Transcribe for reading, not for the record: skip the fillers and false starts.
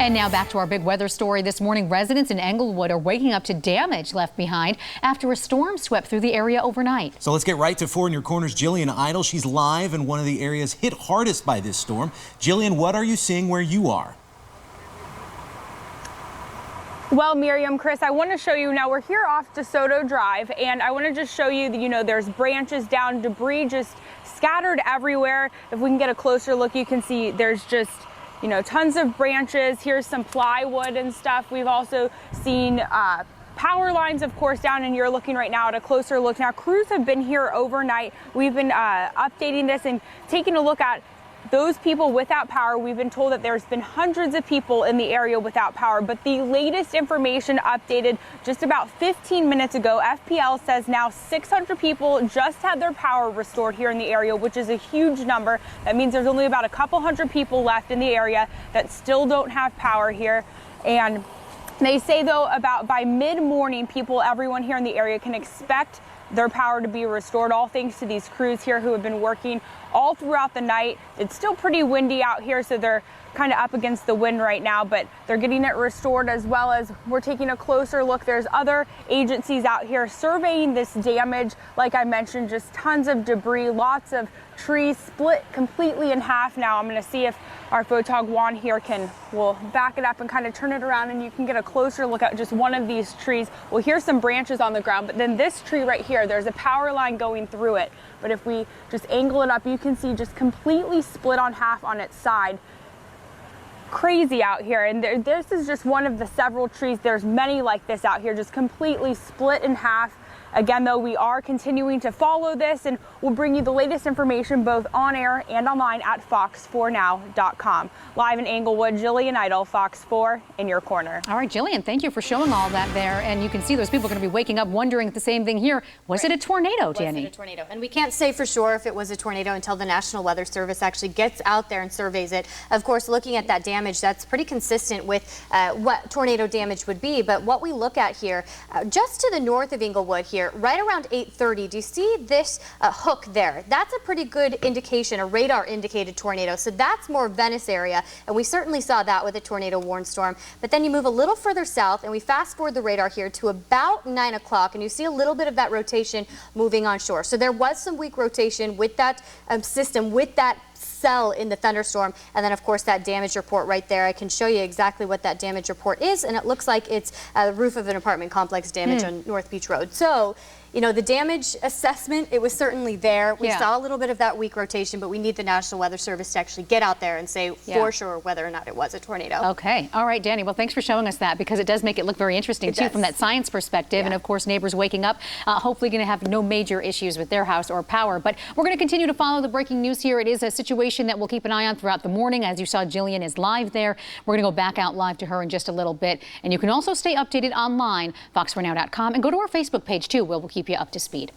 And now back to our big weather story. This morning, residents in Englewood are waking up to damage left behind after a storm swept through the area overnight. So let's get right to 4 in your corners. Jillian Idle, she's live in one of the areas hit hardest by this storm. Jillian, what are you seeing where you are? Well, Miriam, Chris, I want to show you now. We're here off DeSoto Drive, and I want to just show you that, there's branches down, debris just scattered everywhere. If we can get a closer look, you can see there's just tons of branches. Here's some plywood and stuff. We've also seen power lines, of course, down, and you're looking right now at a closer look. Now, crews have been here overnight. We've been updating this and taking a look at those people without power. We've been told that there's been hundreds of people in the area without power, but the latest information updated just about 15 minutes ago, FPL says now 600 people just had their power restored here in the area, which is a huge number. That means there's only about a couple hundred people left in the area that still don't have power here. And they say, though, about by mid-morning, everyone here in the area can expect their power to be restored, all thanks to these crews here who have been working all throughout the night. It's still pretty windy out here, so they're kind of up against the wind right now, but they're getting it restored, as well as we're taking a closer look. There's other agencies out here surveying this damage. Like I mentioned, just tons of debris, lots of trees split completely in half. Now I'm going to see if our photog Juan here will back it up and kind of turn it around, and you can get a closer look at just one of these trees. Well, here's some branches on the ground, but then this tree right here, there's a power line going through it. But if we just angle it up, you can see just completely split on half on its side. Crazy out here, and this is just one of the several trees. There's many like this out here, just completely split in half. Again, though, we are continuing to follow this, and we'll bring you the latest information both on air and online at fox4now.com. Live in Englewood, Jillian Idle, Fox 4 in your corner. All right, Jillian, thank you for showing all that there. And you can see those people are going to be waking up wondering the same thing here. Was it a tornado, Jenny? Was it a tornado? And we can't say for sure if it was a tornado until the National Weather Service actually gets out there and surveys it. Of course, looking at that damage, that's pretty consistent with what tornado damage would be. But what we look at here, just to the north of Englewood here, right around 8:30, do you see this hook there? That's a pretty good indication, a radar indicated tornado. So that's more Venice area, and we certainly saw that with a tornado warned storm. But then you move a little further south, and we fast forward the radar here to about 9 o'clock, and you see a little bit of that rotation moving on shore. So there was some weak rotation with that system, with that cell in the thunderstorm. And then, of course, that damage report right there. I can show you exactly what that damage report is, and it looks like it's the roof of an apartment complex damage on North Beach Road. So, the damage assessment, it was certainly there. We saw a little bit of that weak rotation, but we need the National Weather Service to actually get out there and say for sure whether or not it was a tornado. Okay. All right, Danny. Well, thanks for showing us that, because it does make it look very interesting, too, from that science perspective. And, of course, neighbors waking up, hopefully going to have no major issues with their house or power. But we're going to continue to follow the breaking news here. It is a situation that we'll keep an eye on throughout the morning. As you saw, Jillian is live there. We're going to go back out live to her in just a little bit. And you can also stay updated online, fox4now.com, and go to our Facebook page, too, where we'll keep you up to speed.